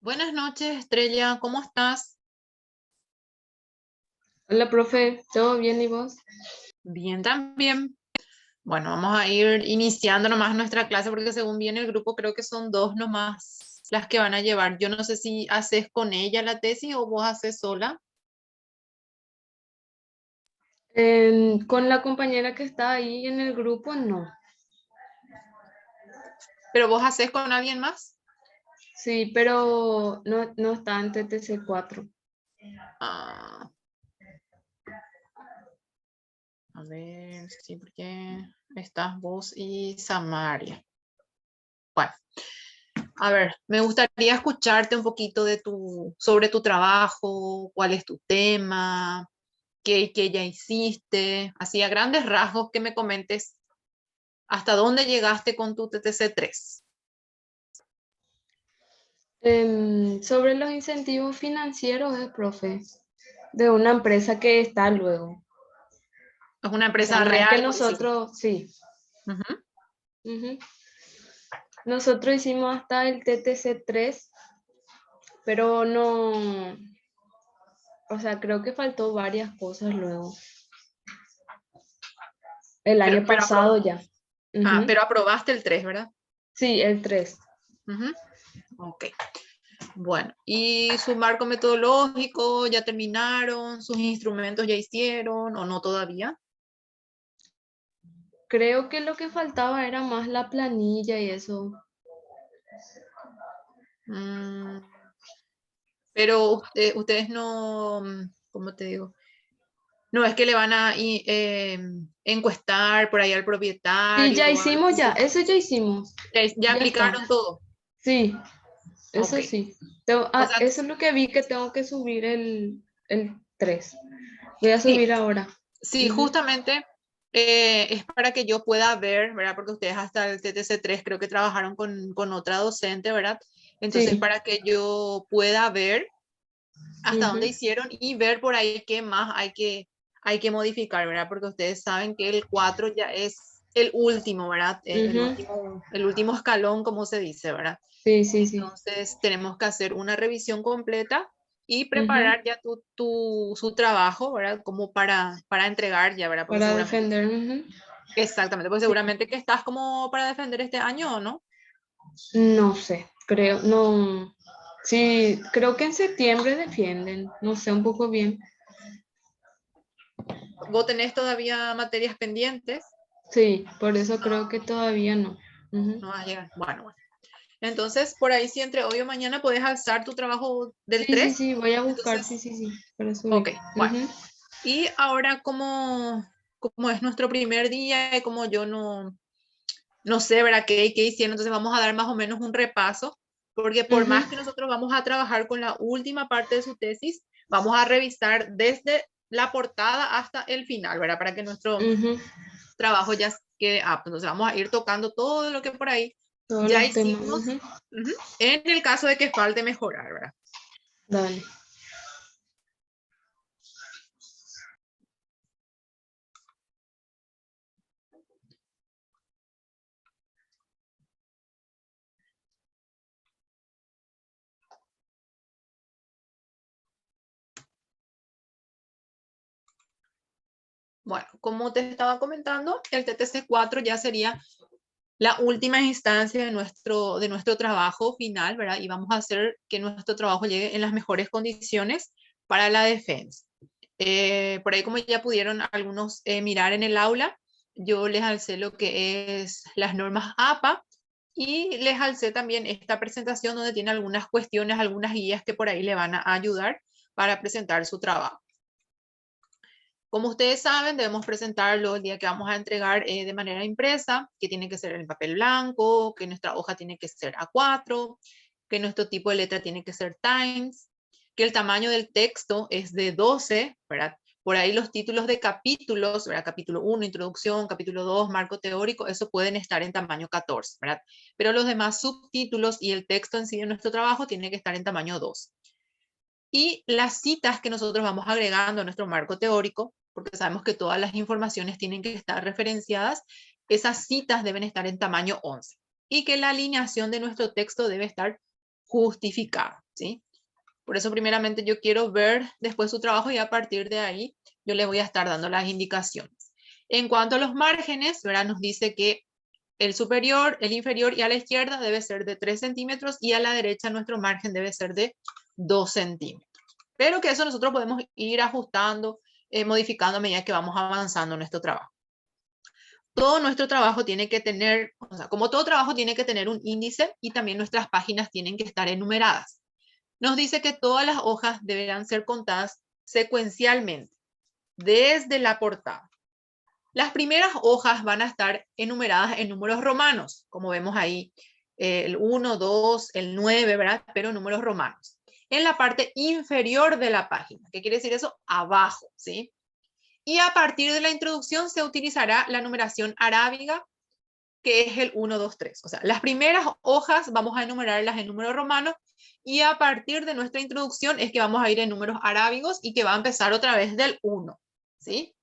Buenas noches, Estrella, ¿cómo estás? Hola, profe, ¿todo bien y vos? Bien también. Bueno, vamos a ir iniciando nomás nuestra clase porque según viene el grupo creo que son dos nomás las que van a llevar. Yo no sé si haces con ella la tesis o vos haces sola, Con la compañera que está ahí en el grupo, no. pero vos haces con alguien más. Sí, pero no está en TTC 4. Ah, a ver, sí, porque estás vos y Samaria. Bueno, a ver, me gustaría escucharte un poquito sobre tu trabajo, cuál es tu tema. ¿Qué ya hiciste? Así a grandes rasgos que me comentes hasta dónde llegaste con tu TTC 3. Sobre los incentivos financieros, profe, de una empresa que está luego. Es una O sea, empresa no es que real, por decirlo. nosotros, sí. Ujú. Ujú. Nosotros hicimos hasta el TTC 3, pero no, o sea, creo que faltó varias cosas luego. El Pero, año pero, pasado ya. Ujú. pero aprobaste el 3, ¿verdad? Sí, el 3. Ujú. Ok. Bueno, ¿y su marco metodológico ya terminaron? ¿Sus instrumentos ya hicieron o no todavía? Creo que lo que faltaba era más la planilla y eso. Mm, pero ustedes no, ¿cómo te digo? No es que le van a encuestar por ahí al Sí, propietario ya o algo hicimos ya, así. eso ya hicimos. Ya Ya está. aplicaron todo. Sí, Ok. eso sí. O sea, Eso es lo que vi que tengo que subir el 3. Voy a sí, subir ahora. sí, Ujú. justamente es para que yo pueda ver, ¿verdad? Porque ustedes hasta el TTC 3 creo que trabajaron con otra docente, ¿verdad? Entonces, Sí. para que yo pueda ver hasta dónde Ujú. hicieron y ver por ahí qué más hay que modificar, ¿verdad? Porque ustedes saben que el 4 ya es el último, ¿verdad? Ujú. El último escalón, como se dice, ¿verdad? Sí, sí, sí. Entonces, tenemos que hacer una revisión completa y Ujú. preparar ya su trabajo, ¿verdad? Como para entregar ya, ¿verdad? Porque Para seguramente, defender. Ujú. exactamente, porque Sí. seguramente que estás como para defender este año, ¿o no? No sé, creo, no. Sí, creo que en septiembre defienden. No sé, un poco bien. ¿Vos tenés todavía materias pendientes? Sí, por eso creo que Ah, todavía no. Ujú. no vas a llegar. Bueno, bueno. Entonces, por ahí, si entre hoy o mañana puedes alzar tu trabajo del Sí, sí, 3. sí, voy a buscar, sí, Entonces, sí, sí, para ok, subir. bueno. Ujú. Y ahora, como es nuestro primer día y como yo no sé, ¿verdad? ¿Qué hicieron? Entonces vamos a dar más o menos un repaso, porque por Ujú. más que nosotros vamos a trabajar con la última parte de su tesis, vamos a revisar desde la portada hasta el final, ¿verdad? Para que nuestro Ujú. trabajo ya quede apto. Entonces vamos a ir tocando todo lo que por ahí Todos ya los temas. hicimos, Ujú. ujú, en el caso de que falte mejorar, ¿verdad? Dale. Bueno, como te estaba comentando, el TTC 4 ya sería la última instancia de nuestro trabajo final, ¿verdad? Y vamos a hacer que nuestro trabajo llegue en las mejores condiciones para la defensa. Por ahí, como ya pudieron algunos mirar en el aula, yo les alcé lo que es las normas APA y les alcé también esta presentación donde tiene algunas cuestiones, algunas guías que por ahí le van a ayudar para presentar su trabajo. Como ustedes saben, debemos presentarlo el día que vamos a entregar de manera impresa, que tiene que ser en papel blanco, que nuestra hoja tiene que ser A4, que nuestro tipo de letra tiene que ser Times, que el tamaño del texto es de 12, ¿verdad? Por ahí los títulos de capítulos, ¿verdad? Capítulo 1, introducción, capítulo 2, marco teórico, eso pueden estar en tamaño 14, ¿verdad? Pero los demás subtítulos y el texto en sí de nuestro trabajo tiene que estar en tamaño 2. Y las citas que nosotros vamos agregando a nuestro marco teórico, porque sabemos que todas las informaciones tienen que estar referenciadas, esas citas deben estar en tamaño 11 y que la alineación de nuestro texto debe estar justificada. ¿sí? Por eso primeramente yo quiero ver después su trabajo y a partir de ahí yo le voy a estar dando las indicaciones. En cuanto a los márgenes, ¿verdad? Nos dice que el superior, el inferior y a la izquierda debe ser de 3 centímetros y a la derecha nuestro margen debe ser de 2 centímetros. Pero que eso nosotros podemos ir ajustando, modificando a medida que vamos avanzando en nuestro trabajo. Todo nuestro trabajo tiene que tener, o sea, como todo trabajo tiene que tener un índice y también nuestras páginas tienen que estar enumeradas. Nos dice que todas las hojas deberán ser contadas secuencialmente, desde la portada. Las primeras hojas van a estar enumeradas en números romanos, como vemos ahí, el 1, 2, el 9, ¿verdad? Pero números romanos. En la parte inferior de la página. ¿Qué quiere decir eso? Abajo, ¿sí? Y a partir de la introducción se utilizará la numeración arábiga, que es el 1, 2, 3. O sea, las primeras hojas vamos a enumerarlas en números romanos y a partir de nuestra introducción es que vamos a ir en números arábigos y que va a empezar otra vez del 1, ¿sí?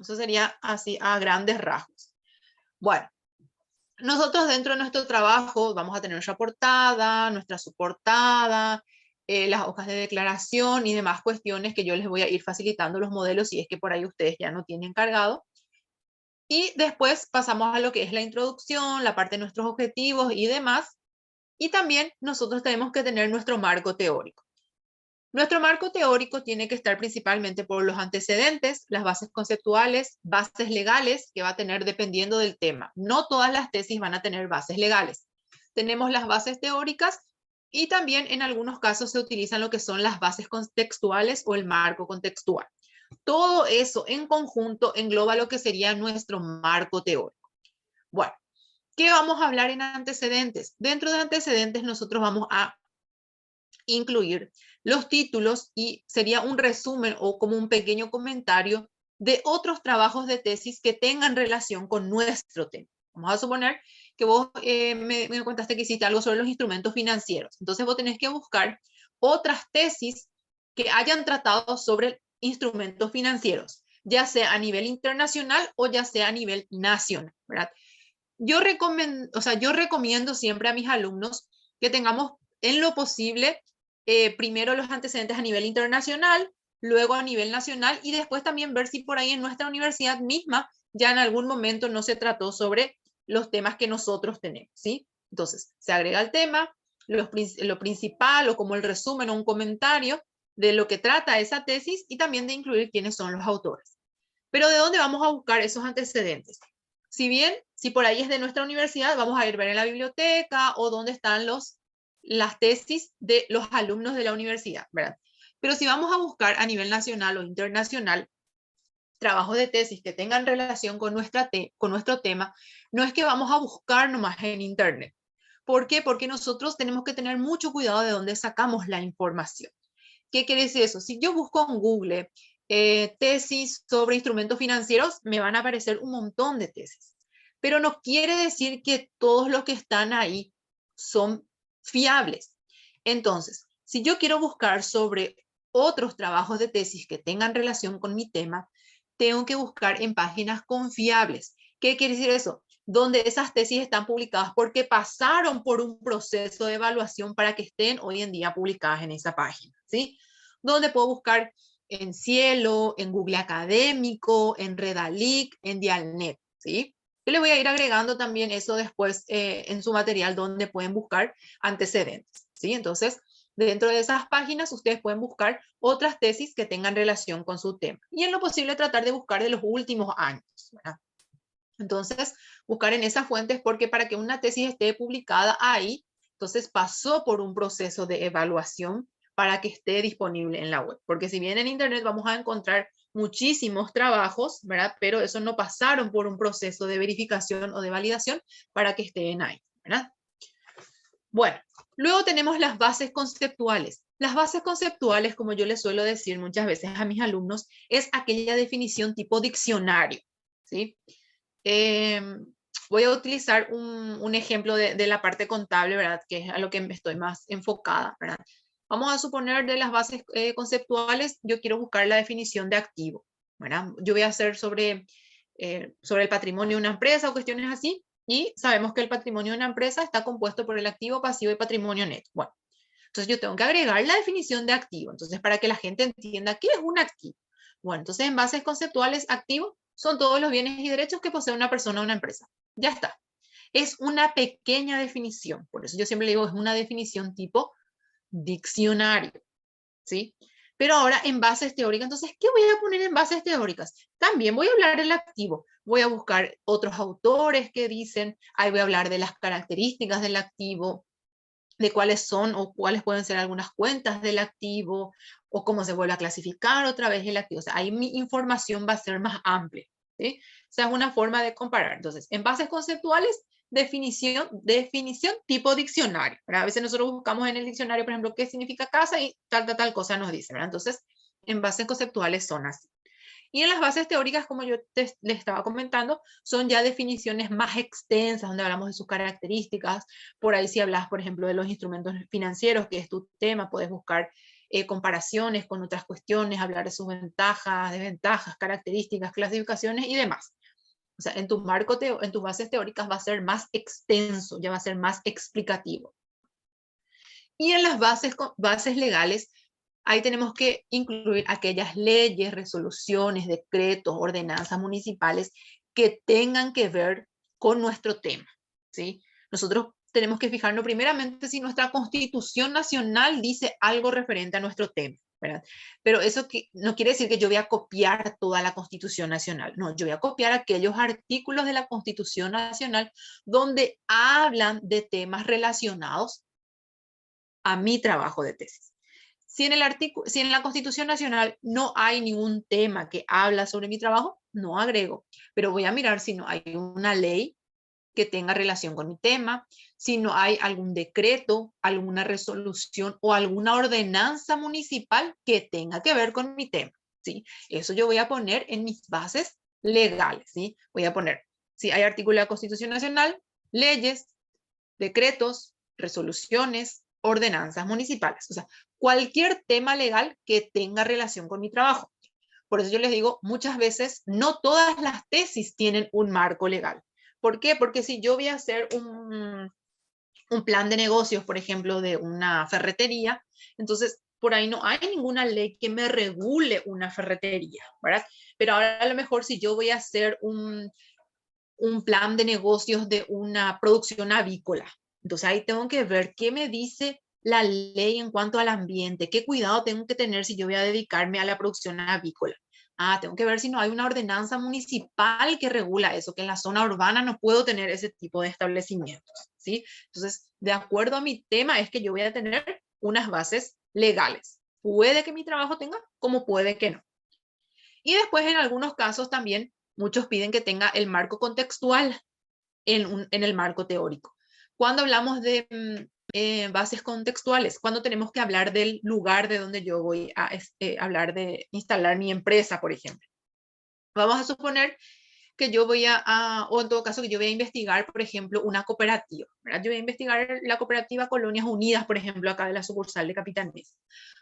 Eso sería así a grandes rasgos. Bueno, nosotros dentro de nuestro trabajo vamos a tener nuestra portada, nuestra subportada, las hojas de declaración y demás cuestiones que yo les voy a ir facilitando los modelos si es que por ahí ustedes ya no tienen cargado. Y después pasamos a lo que es la introducción, la parte de nuestros objetivos y demás. Y también nosotros tenemos que tener nuestro marco teórico. Nuestro marco teórico tiene que estar principalmente por los antecedentes, las bases conceptuales, bases legales que va a tener dependiendo del tema. No todas las tesis van a tener bases legales. Tenemos las bases teóricas y también en algunos casos se utilizan lo que son las bases contextuales o el marco contextual. Todo eso en conjunto engloba lo que sería nuestro marco teórico. Bueno, ¿qué vamos a hablar en antecedentes? Dentro de antecedentes nosotros vamos a incluir los títulos y sería un resumen o como un pequeño comentario de otros trabajos de tesis que tengan relación con nuestro tema. Vamos a suponer que vos me contaste que hiciste algo sobre los instrumentos financieros. Entonces vos tenés que buscar otras tesis que hayan tratado sobre instrumentos financieros, ya sea a nivel internacional o ya sea a nivel nacional, ¿verdad? Yo recomiendo siempre a mis alumnos que tengamos en lo posible primero los antecedentes a nivel internacional, luego a nivel nacional y después también ver si por ahí en nuestra universidad misma ya en algún momento no se trató sobre los temas que nosotros tenemos, ¿sí? Entonces, se agrega el tema, lo principal o como el resumen o un comentario de lo que trata esa tesis y también de incluir quiénes son los autores. Pero ¿de dónde vamos a buscar esos antecedentes? Si bien, si por ahí es de nuestra universidad, vamos a ir a ver en la biblioteca o dónde están las tesis de los alumnos de la universidad, ¿verdad? Pero si vamos a buscar a nivel nacional o internacional trabajos de tesis que tengan relación con nuestro tema, no es que vamos a buscar nomás en internet. ¿Por qué? Porque nosotros tenemos que tener mucho cuidado de dónde sacamos la información. ¿Qué quiere decir eso? Si yo busco en Google tesis sobre instrumentos financieros, me van a aparecer un montón de tesis. Pero no quiere decir que todos los que están ahí son fiables. Entonces, si yo quiero buscar sobre otros trabajos de tesis que tengan relación con mi tema, tengo que buscar en páginas confiables. ¿Qué quiere decir eso? Donde esas tesis están publicadas porque pasaron por un proceso de evaluación para que estén hoy en día publicadas en esa página, ¿sí? Donde puedo buscar en Cielo, en Google Académico, en Redalic, en Dialnet, ¿sí? Yo les voy a ir agregando también eso después en su material donde pueden buscar antecedentes, ¿sí? Entonces, dentro de esas páginas ustedes pueden buscar otras tesis que tengan relación con su tema. Y en lo posible tratar de buscar de los últimos años, ¿verdad? Entonces, buscar en esas fuentes porque para que una tesis esté publicada ahí, entonces pasó por un proceso de evaluación para que esté disponible en la web. Porque si bien en internet vamos a encontrar muchísimos trabajos, ¿verdad? Pero esos no pasaron por un proceso de verificación o de validación para que estén ahí, ¿verdad? Bueno, luego tenemos las bases conceptuales. Las bases conceptuales, como yo les suelo decir muchas veces a mis alumnos, es aquella definición tipo diccionario, ¿sí? Voy a utilizar un ejemplo de la parte contable, ¿verdad? Que es a lo que estoy más enfocada, ¿verdad? Vamos a suponer de las bases conceptuales, yo quiero buscar la definición de activo, ¿verdad? Yo voy a hacer sobre el patrimonio de una empresa o cuestiones así, y sabemos que el patrimonio de una empresa está compuesto por el activo, pasivo y patrimonio neto. Bueno, Entonces yo tengo que agregar la definición de activo. Entonces para que la gente entienda qué es un activo. Bueno, entonces en bases conceptuales, activo son todos los bienes y derechos que posee una persona o una empresa. Ya está. Es una pequeña definición. Por eso yo siempre le digo, es una definición tipo diccionario. ¿Sí? Pero ahora en bases teóricas, entonces, ¿qué voy a poner en bases teóricas? También voy a hablar del activo, voy a buscar otros autores que dicen, ahí voy a hablar de las características del activo, de cuáles son o cuáles pueden ser algunas cuentas del activo, o cómo se vuelve a clasificar otra vez el activo. O sea, ahí mi información va a ser más amplia, ¿sí? O sea, es una forma de comparar. Entonces, en bases conceptuales, definición tipo diccionario, ¿verdad? A veces nosotros buscamos en el diccionario, por ejemplo, qué significa casa y tal cosa nos dice, ¿verdad? Entonces, en bases conceptuales son así. Y en las bases teóricas, como yo les estaba comentando, son ya definiciones más extensas, donde hablamos de sus características. Por ahí si hablas, por ejemplo, de los instrumentos financieros, que es tu tema, puedes buscar comparaciones con otras cuestiones, hablar de sus ventajas, desventajas, características, clasificaciones y demás. O sea, en en tus bases teóricas va a ser más extenso, ya va a ser más explicativo. Y en las bases legales, ahí tenemos que incluir aquellas leyes, resoluciones, decretos, ordenanzas municipales que tengan que ver con nuestro tema, ¿sí? Nosotros tenemos que fijarnos primeramente si nuestra Constitución Nacional dice algo referente a nuestro tema, ¿verdad? Pero eso no quiere decir que yo voy a copiar toda la Constitución Nacional, no, yo voy a copiar aquellos artículos de la Constitución Nacional donde hablan de temas relacionados a mi trabajo de tesis. Si en la Constitución Nacional no hay ningún tema que habla sobre mi trabajo, no agrego, pero voy a mirar si no hay una ley que tenga relación con mi tema, si no hay algún decreto, alguna resolución o alguna ordenanza municipal que tenga que ver con mi tema, ¿sí? Eso yo voy a poner en mis bases legales, ¿sí? Voy a poner, si hay artículo de la Constitución Nacional, leyes, decretos, resoluciones, ordenanzas municipales, o sea, cualquier tema legal que tenga relación con mi trabajo. Por eso yo les digo, muchas veces no todas las tesis tienen un marco legal. ¿Por qué? Porque si yo voy a hacer un plan de negocios, por ejemplo, de una ferretería, entonces por ahí no hay ninguna ley que me regule una ferretería, ¿verdad? Pero ahora a lo mejor si yo voy a hacer un plan de negocios de una producción avícola. Entonces ahí tengo que ver qué me dice la ley en cuanto al ambiente, qué cuidado tengo que tener si yo voy a dedicarme a la producción avícola. Tengo que ver si no hay una ordenanza municipal que regula eso, que en la zona urbana no puedo tener ese tipo de establecimientos, ¿sí? Entonces, de acuerdo a mi tema, es que yo voy a tener unas bases legales. Puede que mi trabajo tenga, como puede que no. Y después, en algunos casos también, muchos piden que tenga el marco contextual en el marco teórico. Cuando hablamos de bases contextuales, cuando tenemos que hablar del lugar de donde yo voy a hablar de instalar mi empresa, por ejemplo. Vamos a suponer que yo voy o en todo caso que yo voy a investigar, por ejemplo, una cooperativa, ¿verdad? Yo voy a investigar la cooperativa Colonias Unidas, por ejemplo, acá de la sucursal de Capitán Mesa.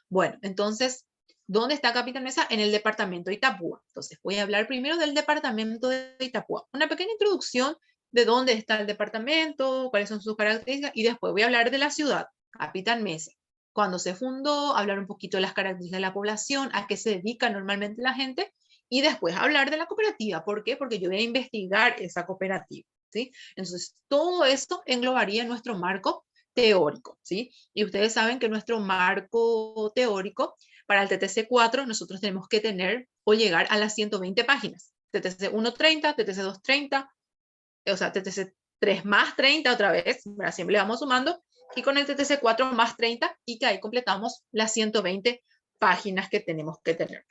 Bueno, entonces, ¿dónde está Capitán Mesa? En el departamento de Itapúa. Entonces, voy a hablar primero del departamento de Itapúa. Una pequeña introducción de dónde está el departamento, cuáles son sus características, y después voy a hablar de la ciudad, Capitán Mesa. Cuando se fundó, hablar un poquito de las características de la población, a qué se dedica normalmente la gente, y después hablar de la cooperativa. ¿Por qué? Porque yo voy a investigar esa cooperativa, ¿sí? Entonces, todo esto englobaría nuestro marco teórico, ¿sí? Y ustedes saben que nuestro marco teórico para el TTC 4 nosotros tenemos que tener o llegar a las 120 páginas. TTC 1:30, TTC 2:30, o sea, TTC 3 más 30 otra vez, ¿verdad? Siempre le vamos sumando, y con el TTC 4 más 30, y que ahí completamos las 120 páginas que tenemos que tener.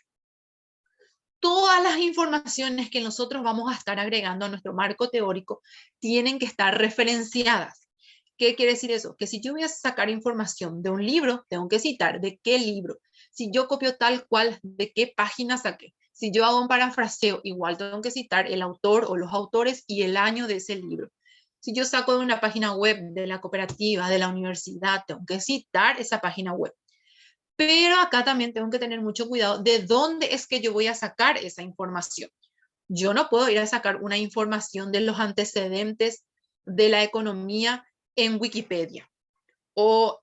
Todas las informaciones que nosotros vamos a estar agregando a nuestro marco teórico tienen que estar referenciadas. ¿Qué quiere decir eso? Que si yo voy a sacar información de un libro, tengo que citar de qué libro. Si yo copio tal cual, de qué página saqué. Si yo hago un parafraseo, igual tengo que citar el autor o los autores y el año de ese libro. Si yo saco de una página web de la cooperativa, de la universidad, tengo que citar esa página web. Pero acá también tengo que tener mucho cuidado de dónde es que yo voy a sacar esa información. Yo no puedo ir a sacar una información de los antecedentes de la economía en Wikipedia o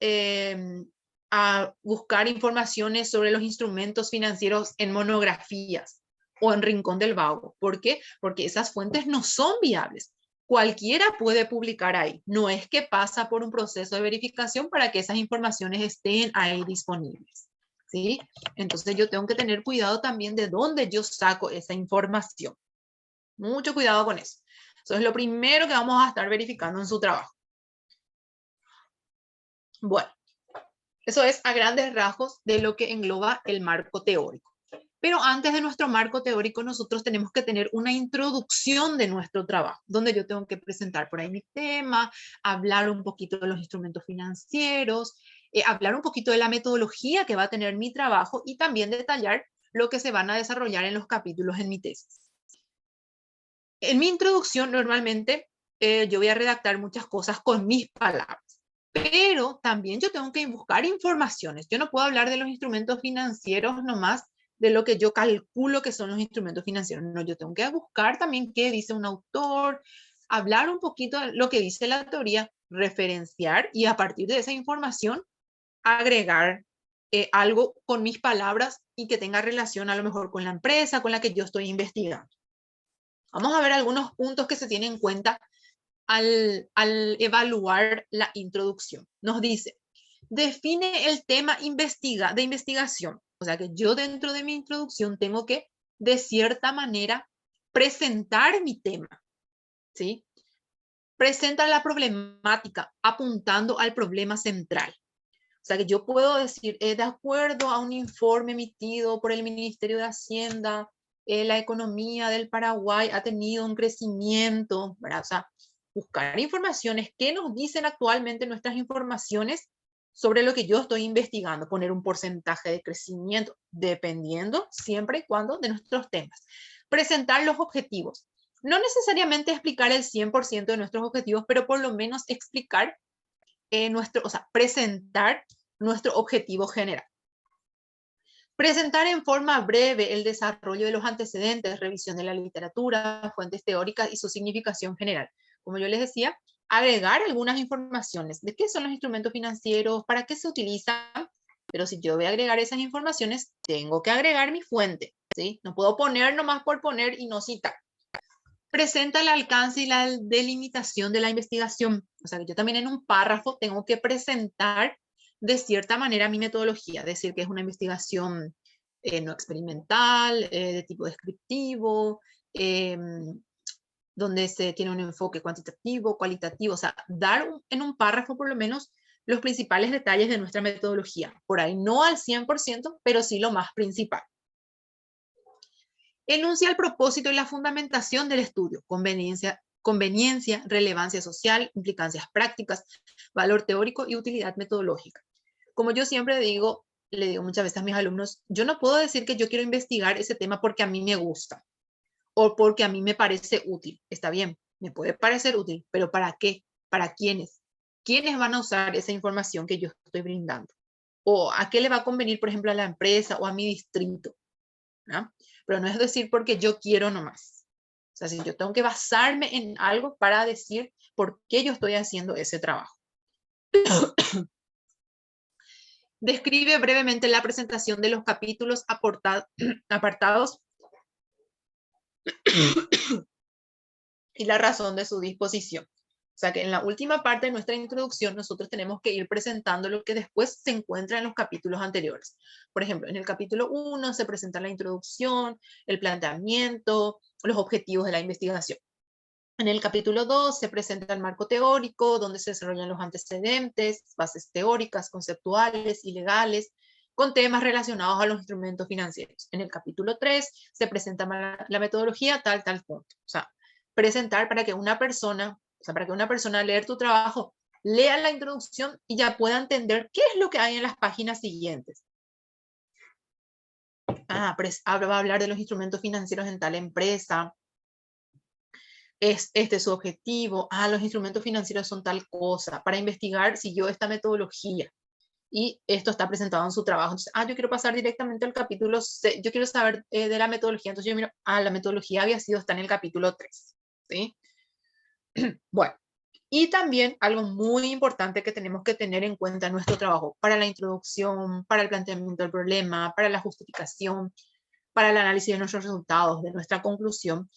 a buscar informaciones sobre los instrumentos financieros en monografías o en Rincón del Vago. ¿Por qué? Porque esas fuentes no son viables. Cualquiera puede publicar ahí. No es que pasa por un proceso de verificación para que esas informaciones estén ahí disponibles, ¿sí? Entonces yo tengo que tener cuidado también de dónde yo saco esa información. Mucho cuidado con eso. Eso es lo primero que vamos a estar verificando en su trabajo. Bueno, eso es a grandes rasgos de lo que engloba el marco teórico. Pero antes de nuestro marco teórico, nosotros tenemos que tener una introducción de nuestro trabajo, donde yo tengo que presentar por ahí mi tema, hablar un poquito de los instrumentos financieros, hablar un poquito de la metodología que va a tener mi trabajo y también detallar lo que se van a desarrollar en los capítulos en mi tesis. En mi introducción, normalmente, yo voy a redactar muchas cosas con mis palabras, pero también yo tengo que buscar informaciones. Yo no puedo hablar de los instrumentos financieros nomás de lo que yo calculo que son los instrumentos financieros. No, yo tengo que buscar también qué dice un autor, hablar un poquito de lo que dice la teoría, referenciar y a partir de esa información agregar algo con mis palabras y que tenga relación a lo mejor con la empresa con la que yo estoy investigando. Vamos a ver algunos puntos que se tienen en cuenta al evaluar la introducción. Nos dice, define el tema de investigación. O sea que yo dentro de mi introducción tengo que, de cierta manera, presentar mi tema, ¿sí? Presenta la problemática apuntando al problema central. O sea que yo puedo decir, de acuerdo a un informe emitido por el Ministerio de Hacienda, la economía del Paraguay ha tenido un crecimiento, ¿verdad? O sea, buscar informaciones que nos dicen actualmente nuestras informaciones sobre lo que yo estoy investigando, poner un porcentaje de crecimiento, dependiendo siempre y cuando de nuestros temas. Presentar los objetivos. No necesariamente explicar el 100% de nuestros objetivos, pero por lo menos explicar presentar nuestro objetivo general. Presentar en forma breve el desarrollo de los antecedentes, revisión de la literatura, fuentes teóricas y su significación general. Como yo les decía, agregar algunas informaciones de qué son los instrumentos financieros, para qué se utilizan, pero si yo voy a agregar esas informaciones, tengo que agregar mi fuente, ¿sí? No puedo poner nomás por poner y no citar. Presenta el alcance y la delimitación de la investigación. O sea, que yo también en un párrafo tengo que presentar de cierta manera mi metodología, decir que es una investigación no experimental, de tipo descriptivo, donde se tiene un enfoque cuantitativo, cualitativo, o sea, dar en un párrafo por lo menos los principales detalles de nuestra metodología. Por ahí no al 100%, pero sí lo más principal. Enuncia el propósito y la fundamentación del estudio, conveniencia, relevancia social, implicancias prácticas, valor teórico y utilidad metodológica. Como yo siempre digo, le digo muchas veces a mis alumnos, yo no puedo decir que yo quiero investigar ese tema porque a mí me gusta o porque a mí me parece útil. Está bien, me puede parecer útil, pero ¿para qué? ¿Para quiénes? ¿Quiénes van a usar esa información que yo estoy brindando? ¿O a qué le va a convenir, por ejemplo, a la empresa o a mi distrito? ¿No? Pero no es decir porque yo quiero nomás. O sea, si yo tengo que basarme en algo para decir por qué yo estoy haciendo ese trabajo. Describe brevemente la presentación de los capítulos apartados y la razón de su disposición. O sea que en la última parte de nuestra introducción nosotros tenemos que ir presentando lo que después se encuentra en los capítulos anteriores. Por ejemplo, en el capítulo 1 se presenta la introducción, el planteamiento, los objetivos de la investigación. En el capítulo 2 se presenta el marco teórico, donde se desarrollan los antecedentes, bases teóricas, conceptuales y legales, con temas relacionados a los instrumentos financieros. En el capítulo 3 se presenta la metodología tal punto. O sea, presentar para que una persona, al leer tu trabajo, lea la introducción y ya pueda entender qué es lo que hay en las páginas siguientes. Va a hablar de los instrumentos financieros en tal empresa. Este es su objetivo. Los instrumentos financieros son tal cosa. Para investigar siguió esta metodología. Y esto está presentado en su trabajo. Entonces, yo quiero pasar directamente al capítulo 6. Yo quiero saber de la metodología. Entonces yo miro, la metodología está en el capítulo 3. ¿Sí? Bueno, Y también algo muy importante que tenemos que tener en cuenta en nuestro trabajo, para la introducción, para el planteamiento del problema, para la justificación, para el análisis de nuestros resultados, de nuestra conclusión,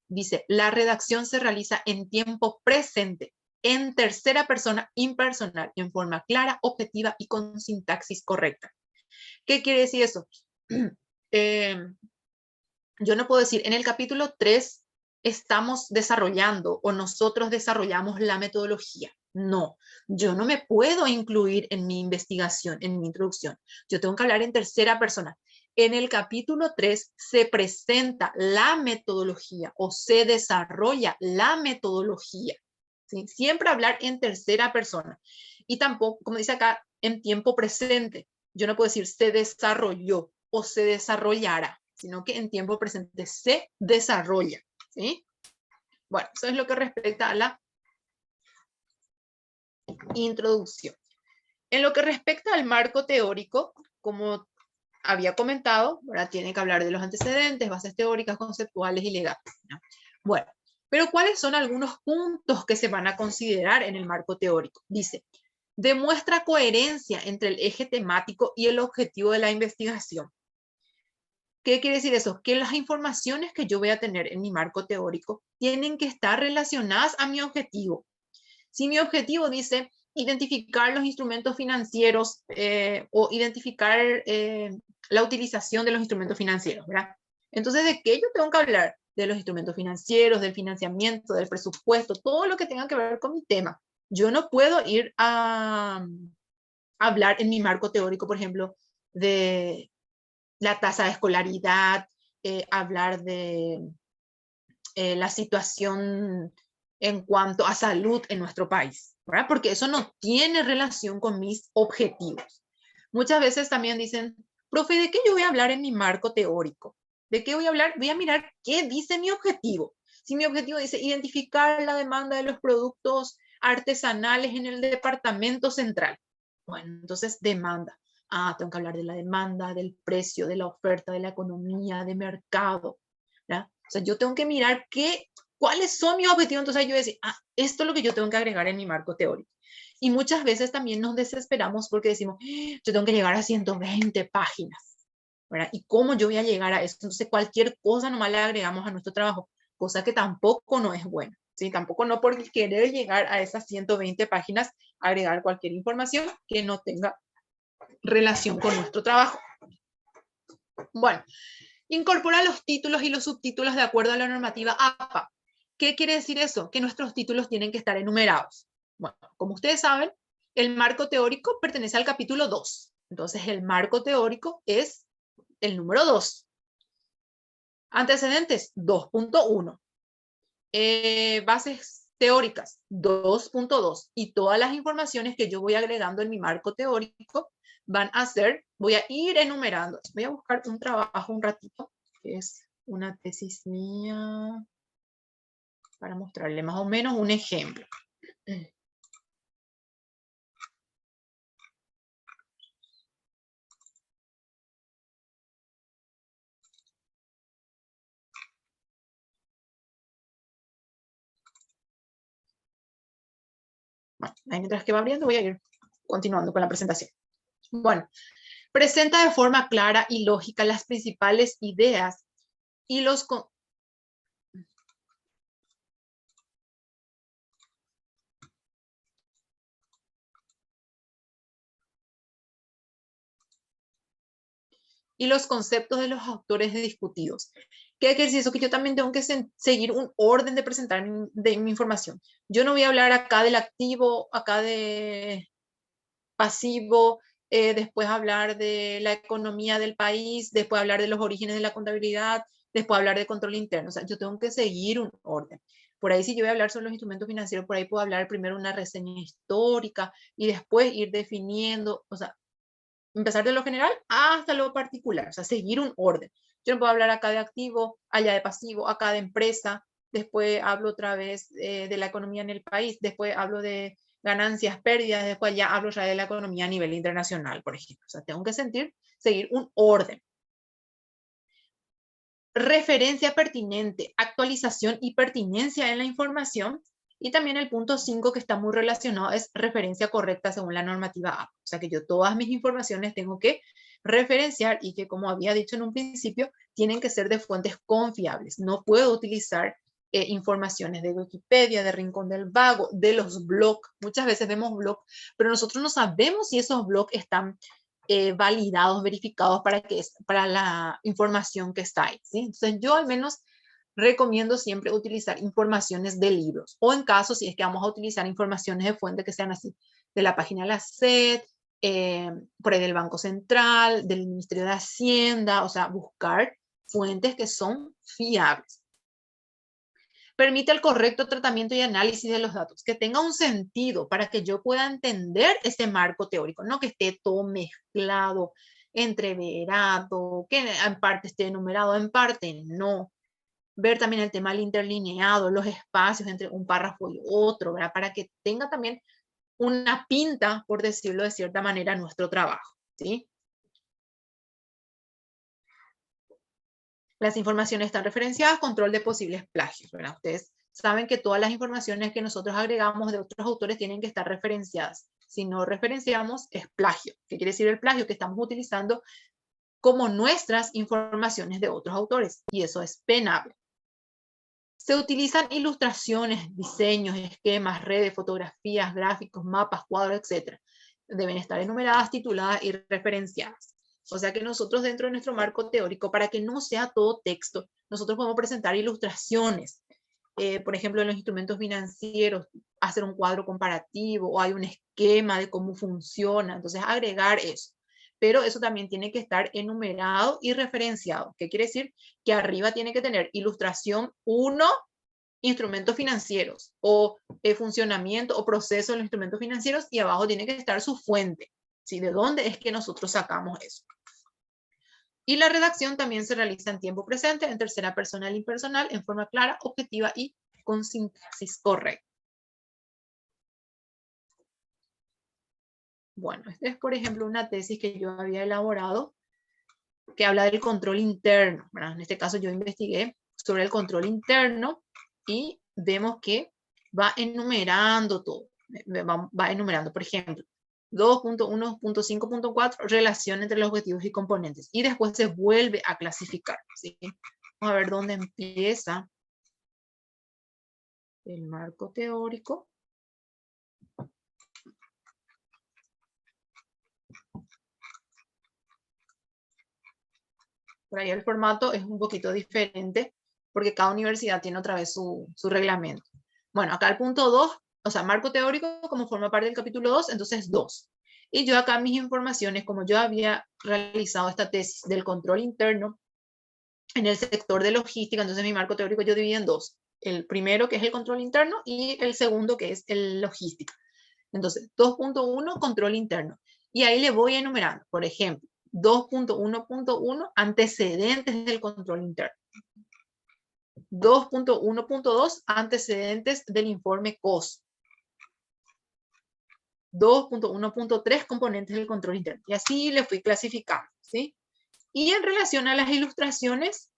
dice, la redacción se realiza en tiempo presente, en tercera persona impersonal, en forma clara, objetiva y con sintaxis correcta. ¿Qué quiere decir eso? Yo no puedo decir, en el capítulo 3 estamos desarrollando o nosotros desarrollamos la metodología. No, yo no me puedo incluir en mi investigación, en mi introducción. Yo tengo que hablar en tercera persona. En el capítulo 3 se presenta la metodología o se desarrolla la metodología. ¿Sí? Siempre hablar en tercera persona. Y tampoco, como dice acá, en tiempo presente. Yo no puedo decir se desarrolló o se desarrollará, sino que en tiempo presente se desarrolla. ¿Sí? Bueno, eso es lo que respecta a la introducción. En lo que respecta al marco teórico, como había comentado, ahora tiene que hablar de los antecedentes, bases teóricas, conceptuales y legales, ¿no? Bueno, pero ¿cuáles son algunos puntos que se van a considerar en el marco teórico? Dice, demuestra coherencia entre el eje temático y el objetivo de la investigación. ¿Qué quiere decir eso? Que las informaciones que yo voy a tener en mi marco teórico tienen que estar relacionadas a mi objetivo. Si mi objetivo dice identificar los instrumentos financieros o identificar la utilización de los instrumentos financieros, ¿verdad? Entonces, ¿de qué yo tengo que hablar? De los instrumentos financieros, del financiamiento, del presupuesto, todo lo que tenga que ver con mi tema. Yo no puedo ir a hablar en mi marco teórico, por ejemplo, de la tasa de escolaridad, hablar de la situación en cuanto a salud en nuestro país, ¿verdad? Porque eso no tiene relación con mis objetivos. Muchas veces también dicen, profe, ¿de qué yo voy a hablar en mi marco teórico? ¿De qué voy a hablar? Voy a mirar qué dice mi objetivo. Si mi objetivo dice identificar la demanda de los productos artesanales en el departamento central, bueno, entonces demanda. Ah, tengo que hablar de la demanda, del precio, de la oferta, de la economía, de mercado, ¿verdad? O sea, yo tengo que mirar cuáles son mis objetivos. Entonces yo decir, ah, esto es lo que yo tengo que agregar en mi marco teórico. Y muchas veces también nos desesperamos porque decimos, yo tengo que llegar a 120 páginas, ¿verdad? ¿Y cómo yo voy a llegar a eso? Entonces cualquier cosa nomás le agregamos a nuestro trabajo, cosa que tampoco no es buena, ¿sí? Tampoco no por querer llegar a esas 120 páginas, agregar cualquier información que no tenga relación con nuestro trabajo. Bueno, incorpora los títulos y los subtítulos de acuerdo a la normativa APA. ¿Qué quiere decir eso? Que nuestros títulos tienen que estar enumerados. Bueno, como ustedes saben, el marco teórico pertenece al capítulo 2. Entonces, el marco teórico es el número 2. Antecedentes, 2.1. Bases teóricas, 2.2. Y todas las informaciones que yo voy agregando en mi marco teórico van a ser, voy a ir enumerando. Voy a buscar un trabajo un ratito, que es una tesis mía, para mostrarle más o menos un ejemplo. Bueno, ahí mientras que va abriendo voy a ir continuando con la presentación. Bueno, presenta de forma clara y lógica las principales ideas y los conceptos de los autores discutidos. ¿Qué quiere decir eso? Que yo también tengo que seguir un orden de presentar mi información. Yo no voy a hablar acá del activo, acá de pasivo, después hablar de la economía del país, después hablar de los orígenes de la contabilidad, después hablar de control interno. O sea, yo tengo que seguir un orden. Por ahí, si yo voy a hablar sobre los instrumentos financieros, por ahí puedo hablar primero una reseña histórica y después ir definiendo, o sea, empezar de lo general hasta lo particular, o sea, seguir un orden. Yo no puedo hablar acá de activo, allá de pasivo, acá de empresa, después hablo otra vez de la economía en el país, después hablo de ganancias, pérdidas, después ya hablo ya de la economía a nivel internacional, por ejemplo. O sea, tengo que seguir un orden. Referencia pertinente, actualización y pertinencia en la información Y también el punto 5, que está muy relacionado, es referencia correcta según la normativa APA. O sea que yo todas mis informaciones tengo que referenciar y que, como había dicho en un principio, tienen que ser de fuentes confiables. No puedo utilizar informaciones de Wikipedia, de Rincón del Vago, de los blogs. Muchas veces vemos blogs, pero nosotros no sabemos si esos blogs están validados, verificados para la información que está ahí, ¿sí? Entonces yo al menos recomiendo siempre utilizar informaciones de libros, o en caso, si es que vamos a utilizar informaciones de fuente que sean así, de la página de la SED, por ahí del Banco Central, del Ministerio de Hacienda, o sea, buscar fuentes que son fiables. Permite el correcto tratamiento y análisis de los datos, que tenga un sentido para que yo pueda entender ese marco teórico, no que esté todo mezclado, entreverado, que en parte esté enumerado, en parte no. Ver también el tema del interlineado, los espacios entre un párrafo y otro, ¿verdad? Para que tenga también una pinta, por decirlo de cierta manera, nuestro trabajo, ¿sí? Las informaciones están referenciadas, control de posibles plagios, ¿verdad? Ustedes saben que todas las informaciones que nosotros agregamos de otros autores tienen que estar referenciadas. Si no referenciamos, es plagio. ¿Qué quiere decir el plagio? Que estamos utilizando como nuestras informaciones de otros autores, y eso es penable. Se utilizan ilustraciones, diseños, esquemas, redes, fotografías, gráficos, mapas, cuadros, etc. Deben estar enumeradas, tituladas y referenciadas. O sea que nosotros dentro de nuestro marco teórico, para que no sea todo texto, nosotros podemos presentar ilustraciones. Por ejemplo, en los instrumentos financieros, hacer un cuadro comparativo o hay un esquema de cómo funciona. Entonces, agregar eso. Pero eso también tiene que estar enumerado y referenciado. ¿Qué quiere decir? Que arriba tiene que tener ilustración 1, instrumentos financieros, o funcionamiento o proceso de los instrumentos financieros, y abajo tiene que estar su fuente, ¿sí? ¿De dónde es que nosotros sacamos eso? Y la redacción también se realiza en tiempo presente, en tercera persona e impersonal, en forma clara, objetiva y con sintaxis correcta. Bueno, esta es, por ejemplo, una tesis que yo había elaborado que habla del control interno, ¿verdad? En este caso yo investigué sobre el control interno y vemos que va enumerando todo. Va enumerando, por ejemplo, 2.1.5.4, relación entre los objetivos y componentes. Y después se vuelve a clasificar, ¿sí? Vamos a ver dónde empieza el marco teórico. Por ahí el formato es un poquito diferente porque cada universidad tiene otra vez su reglamento. Bueno, acá el punto 2, o sea, marco teórico como forma parte del capítulo 2, entonces 2. Y yo acá mis informaciones, como yo había realizado esta tesis del control interno en el sector de logística, entonces mi marco teórico yo divido en 2. El primero, que es el control interno, y el segundo, que es el logística. Entonces, 2.1, control interno. Y ahí le voy enumerando, por ejemplo, 2.1.1, antecedentes del control interno. 2.1.2, antecedentes del informe COS. 2.1.3, componentes del control interno. Y así le fui clasificando, ¿sí? Y en relación a las ilustraciones,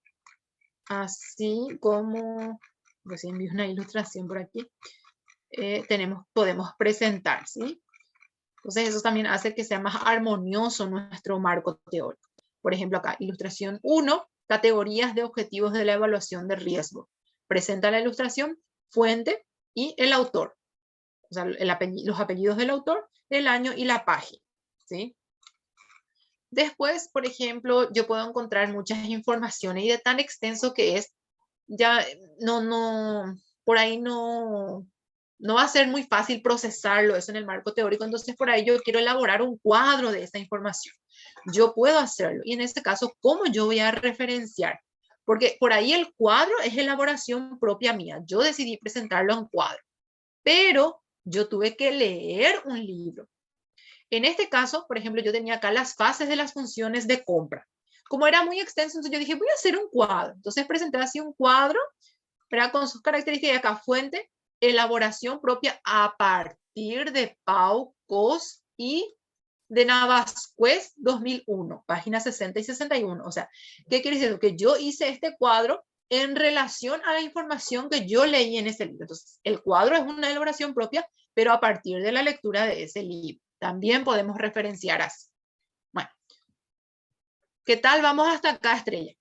así como, recién vi una ilustración por aquí, podemos presentar, ¿sí? Entonces eso también hace que sea más armonioso nuestro marco teórico. Por ejemplo acá, ilustración 1, categorías de objetivos de la evaluación de riesgo. Presenta la ilustración, fuente y el autor. O sea, los apellidos del autor, el año y la página, ¿sí? Después, por ejemplo, yo puedo encontrar muchas informaciones y de tan extenso que es, ya por ahí no va a ser muy fácil procesarlo eso en el marco teórico, entonces por ahí yo quiero elaborar un cuadro de esa información. Yo puedo hacerlo, y en este caso, ¿cómo yo voy a referenciar? Porque por ahí el cuadro es elaboración propia mía, yo decidí presentarlo en cuadro, pero yo tuve que leer un libro. En este caso, por ejemplo, yo tenía acá las fases de las funciones de compra. Como era muy extenso, entonces yo dije, voy a hacer un cuadro. Entonces presenté así un cuadro, ¿verdad? Con sus características acá, fuente, elaboración propia a partir de Pau, Cos y de Navascués 2001, páginas 60 y 61. O sea, ¿qué quiere decir? Que yo hice este cuadro en relación a la información que yo leí en ese libro. Entonces, el cuadro es una elaboración propia, pero a partir de la lectura de ese libro. También podemos referenciar así. Bueno, ¿qué tal? Vamos hasta acá, Estrella.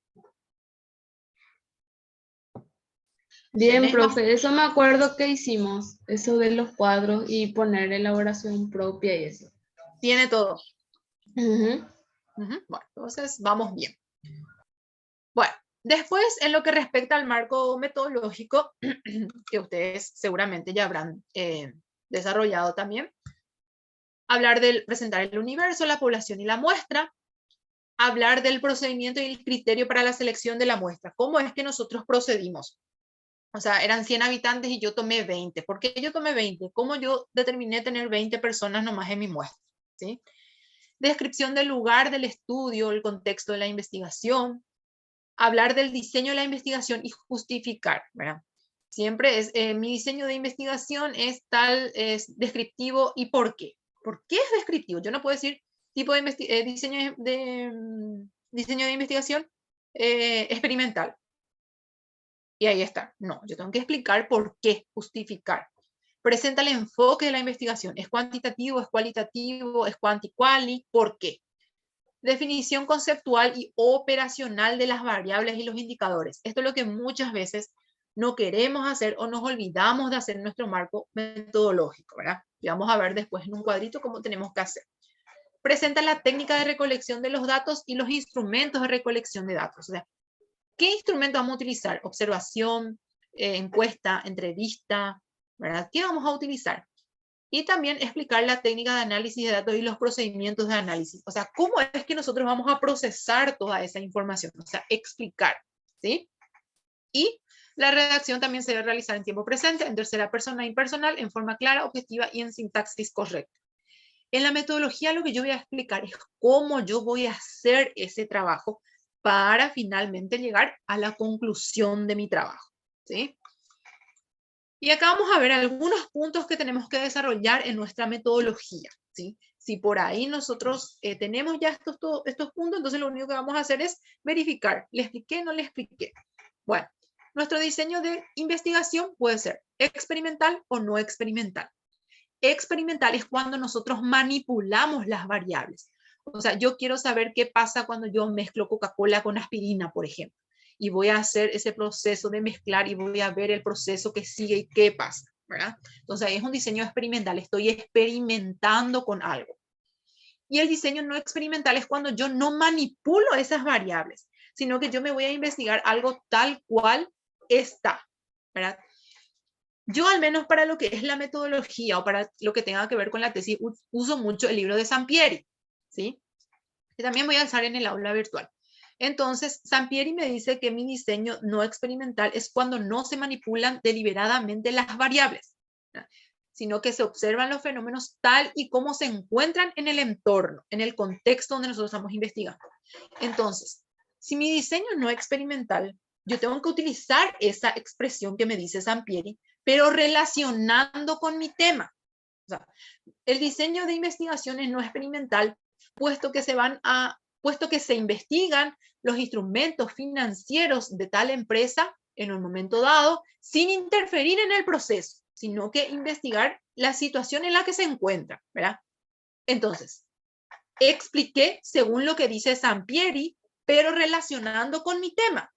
Bien, profe, eso me acuerdo que hicimos, eso de los cuadros y poner elaboración propia y eso. Tiene todo. Ujú. Bueno, entonces vamos bien. Bueno, después en lo que respecta al marco metodológico, que ustedes seguramente ya habrán desarrollado también, hablar del presentar el universo, la población y la muestra, hablar del procedimiento y el criterio para la selección de la muestra. ¿Cómo es que nosotros procedimos? O sea, eran 100 habitantes y yo tomé 20. ¿Por qué yo tomé 20? ¿Cómo yo determiné tener 20 personas nomás en mi muestra? ¿Sí? Descripción del lugar del estudio, el contexto de la investigación, hablar del diseño de la investigación y justificar, ¿verdad? Siempre es, mi diseño de investigación es tal, es descriptivo y ¿por qué? ¿Por qué es descriptivo? Yo no puedo decir tipo de diseño de investigación experimental. Y ahí está. No, yo tengo que explicar por qué, justificar. Presenta el enfoque de la investigación. ¿Es cuantitativo, es cualitativo, es quanti-quali? ¿Por qué? Definición conceptual y operacional de las variables y los indicadores. Esto es lo que muchas veces no queremos hacer o nos olvidamos de hacer en nuestro marco metodológico, ¿verdad? Y vamos a ver después en un cuadrito cómo tenemos que hacer. Presenta la técnica de recolección de los datos y los instrumentos de recolección de datos. O sea, ¿qué instrumento vamos a utilizar? Observación, encuesta, entrevista, ¿verdad? ¿Qué vamos a utilizar? Y también explicar la técnica de análisis de datos y los procedimientos de análisis. O sea, ¿cómo es que nosotros vamos a procesar toda esa información? O sea, explicar, ¿sí? Y la redacción también se debe realizar en tiempo presente, en tercera persona impersonal, en forma clara, objetiva y en sintaxis correcta. En la metodología lo que yo voy a explicar es cómo yo voy a hacer ese trabajo para finalmente llegar a la conclusión de mi trabajo, ¿sí? Y acá vamos a ver algunos puntos que tenemos que desarrollar en nuestra metodología, ¿sí? Si por ahí nosotros tenemos ya estos puntos, entonces lo único que vamos a hacer es verificar. ¿Le expliqué? ¿No le expliqué? Bueno, nuestro diseño de investigación puede ser experimental o no experimental. Experimental es cuando nosotros manipulamos las variables. O sea, yo quiero saber qué pasa cuando yo mezclo Coca-Cola con aspirina, por ejemplo. Y voy a hacer ese proceso de mezclar y voy a ver el proceso que sigue y qué pasa, ¿verdad? Entonces, es un diseño experimental. Estoy experimentando con algo. Y el diseño no experimental es cuando yo no manipulo esas variables, sino que yo me voy a investigar algo tal cual está, ¿verdad? Yo al menos para lo que es la metodología o para lo que tenga que ver con la tesis uso mucho el libro de Sampieri, ¿sí? Que también voy a usar en el aula virtual. Entonces, Sampieri me dice que mi diseño no experimental es cuando no se manipulan deliberadamente las variables, ¿verdad? Sino que se observan los fenómenos tal y como se encuentran en el entorno, en el contexto donde nosotros estamos investigando. Entonces, si mi diseño no experimental, yo tengo que utilizar esa expresión que me dice Sampieri, pero relacionando con mi tema. O sea, el diseño de investigaciones no experimental, puesto que se investigan los instrumentos financieros de tal empresa en un momento dado, sin interferir en el proceso, sino que investigar la situación en la que se encuentra, ¿verdad? Entonces, expliqué según lo que dice Sampieri, pero relacionando con mi tema.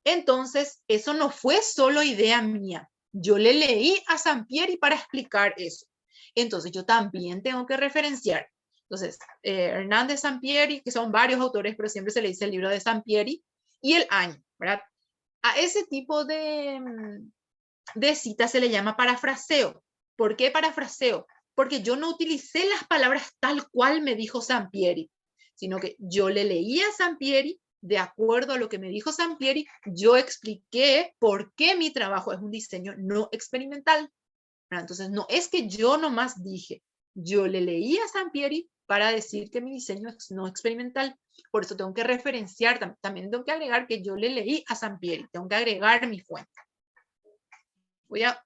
Entonces, eso no fue solo idea mía. Yo le leí a Sampieri para explicar eso. Entonces, yo también tengo que referenciar. Entonces, Hernández Sampieri, que son varios autores, pero siempre se le dice el libro de Sampieri, y el año, ¿verdad? A ese tipo de cita se le llama parafraseo. ¿Por qué parafraseo? Porque yo no utilicé las palabras tal cual me dijo Sampieri, sino que yo le leí a Sampieri, de acuerdo a lo que me dijo Sampieri, yo expliqué por qué mi trabajo es un diseño no experimental. Entonces, no es que yo nomás dije, yo le leí a Sampieri para decir que mi diseño es no experimental. Por eso tengo que referenciar, también tengo que agregar que yo le leí a Sampieri, tengo que agregar mi fuente. Voy a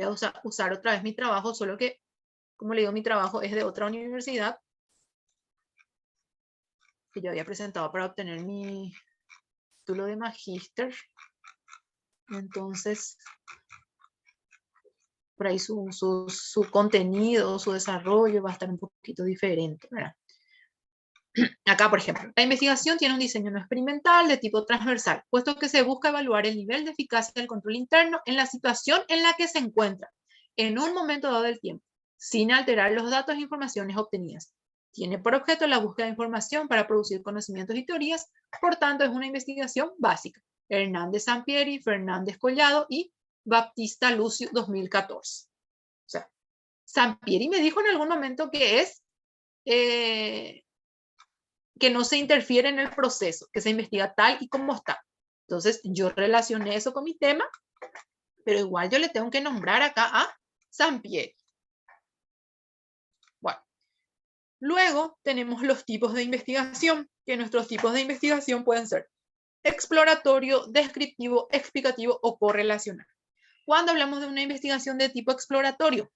usar otra vez mi trabajo, solo que, como le digo, mi trabajo es de otra universidad que yo había presentado para obtener mi título de magíster. Entonces, por ahí su contenido, su desarrollo va a estar un poquito diferente, ¿verdad? Acá, por ejemplo, la investigación tiene un diseño no experimental de tipo transversal, puesto que se busca evaluar el nivel de eficacia del control interno en la situación en la que se encuentra, en un momento dado del tiempo, sin alterar los datos e informaciones obtenidas. Tiene por objeto la búsqueda de información para producir conocimientos y teorías, por tanto es una investigación básica. Hernández Sampieri, Fernández Collado y Baptista Lucio, 2014. O sea, Sampieri me dijo en algún momento que es que no se interfiere en el proceso, que se investiga tal y como está. Entonces, yo relacioné eso con mi tema, pero igual yo le tengo que nombrar acá a Sampieri. Bueno, luego tenemos los tipos de investigación, que nuestros tipos de investigación pueden ser exploratorio, descriptivo, explicativo o correlacional. Cuando hablamos de una investigación de tipo exploratorio,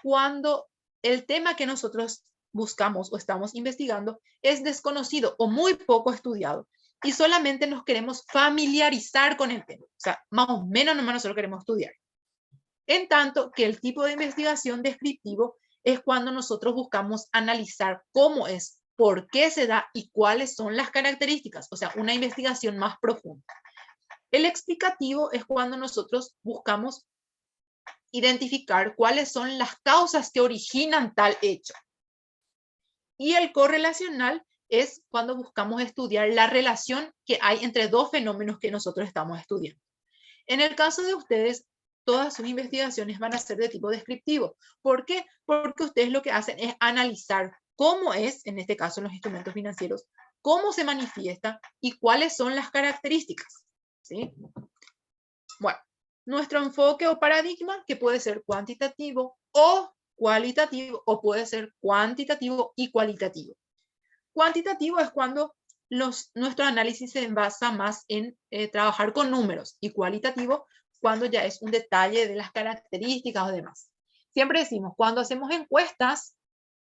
cuando el tema que nosotros buscamos o estamos investigando es desconocido o muy poco estudiado y solamente nos queremos familiarizar con el tema. O sea, más o menos nomás nosotros queremos estudiar. En tanto que el tipo de investigación descriptivo es cuando nosotros buscamos analizar cómo es, por qué se da y cuáles son las características. O sea, una investigación más profunda. El explicativo es cuando nosotros buscamos identificar cuáles son las causas que originan tal hecho. Y el correlacional es cuando buscamos estudiar la relación que hay entre dos fenómenos que nosotros estamos estudiando. En el caso de ustedes, todas sus investigaciones van a ser de tipo descriptivo. ¿Por qué? Porque ustedes lo que hacen es analizar cómo es, en este caso en los instrumentos financieros, cómo se manifiesta y cuáles son las características. ¿Sí? Bueno, nuestro enfoque o paradigma, que puede ser cuantitativo o cualitativo, o puede ser cuantitativo y cualitativo. Cuantitativo es cuando nuestro análisis se basa más en trabajar con números, y cualitativo cuando ya es un detalle de las características o demás. Siempre decimos, cuando hacemos encuestas